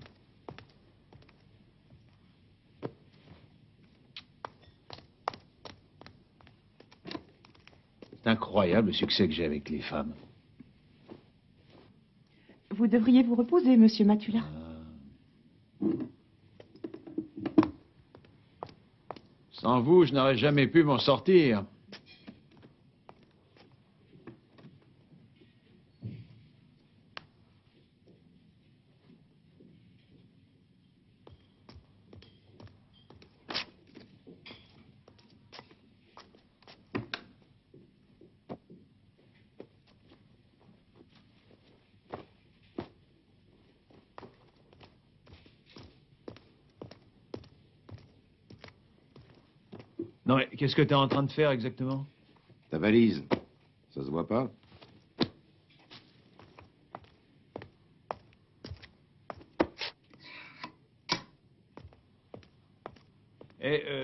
C'est incroyable le succès que j'ai avec les femmes. Vous devriez vous reposer, monsieur Matula. Sans vous, je n'aurais jamais pu m'en sortir. Non, mais qu'est-ce que t'es en train de faire exactement? Ta valise, ça se voit pas?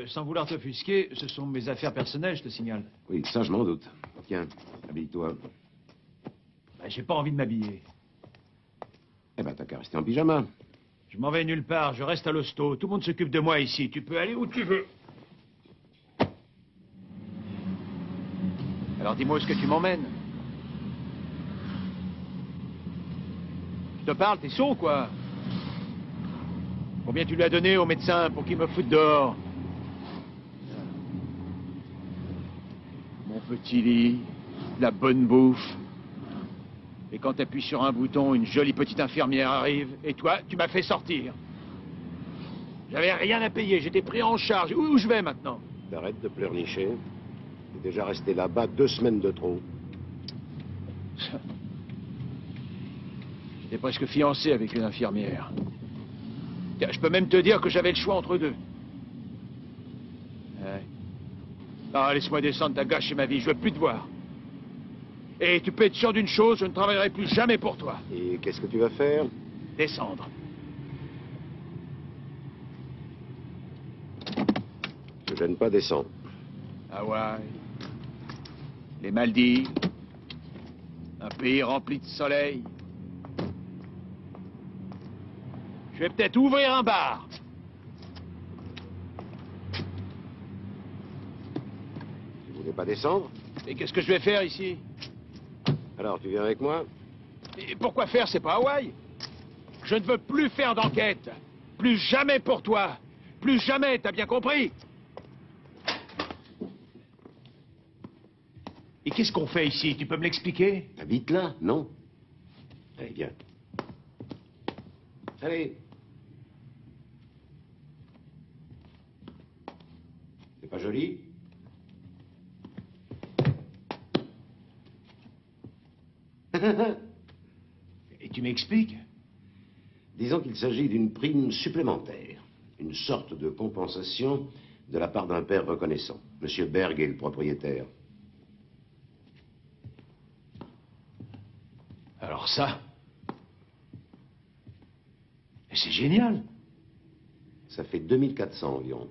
Sans vouloir t'offusquer, ce sont mes affaires personnelles, je te signale. Oui, ça je m'en doute. Tiens, habille-toi. Bah, j'ai pas envie de m'habiller. Eh ben, t'as qu'à rester en pyjama. Je m'en vais nulle part, je reste à l'hosto. Tout le monde s'occupe de moi ici. Tu peux aller où tu veux. Alors dis-moi où est-ce que tu m'emmènes? Je te parle, t'es sourd ou quoi? Combien tu lui as donné au médecin pour qu'il me foute dehors? Mon petit lit, de la bonne bouffe. Et quand t'appuies sur un bouton, une jolie petite infirmière arrive. Et toi, tu m'as fait sortir. J'avais rien à payer, j'étais pris en charge. Où je vais maintenant? T'arrêtes de pleurnicher. T'es déjà resté là-bas 2 semaines de trop. J'étais presque fiancé avec une infirmière. Tiens, je peux même te dire que j'avais le choix entre deux. Ouais. Ah, laisse-moi descendre, t'as gâché ma vie, je veux plus te voir. Et tu peux être sûr d'une chose, je ne travaillerai plus jamais pour toi. Et qu'est-ce que tu vas faire? Descendre. Je gêne pas, descends. Hawaï, les Maldives, un pays rempli de soleil. Je vais peut-être ouvrir un bar. Tu voulais pas descendre? Et qu'est-ce que je vais faire ici? Alors, tu viens avec moi? Et pourquoi faire? C'est pas Hawaï. Je ne veux plus faire d'enquête. Plus jamais pour toi. Plus jamais, t'as bien compris? Et qu'est-ce qu'on fait ici? Tu peux me l'expliquer? T'habites là, non? Allez, viens. Allez. C'est pas joli? Et tu m'expliques? Disons qu'il s'agit d'une prime supplémentaire. Une sorte de compensation de la part d'un père reconnaissant. Monsieur Berg est le propriétaire. Alors ça? Et c'est génial. Ça fait 2400 environ.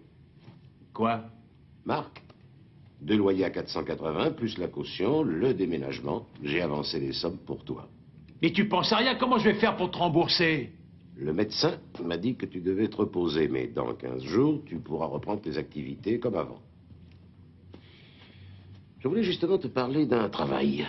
Quoi? Marc, 2 loyers à 480, plus la caution, le déménagement. J'ai avancé les sommes pour toi. Mais tu penses à rien, comment je vais faire pour te rembourser? Le médecin m'a dit que tu devais te reposer, mais dans 15 jours, tu pourras reprendre tes activités comme avant. Je voulais justement te parler d'un travail.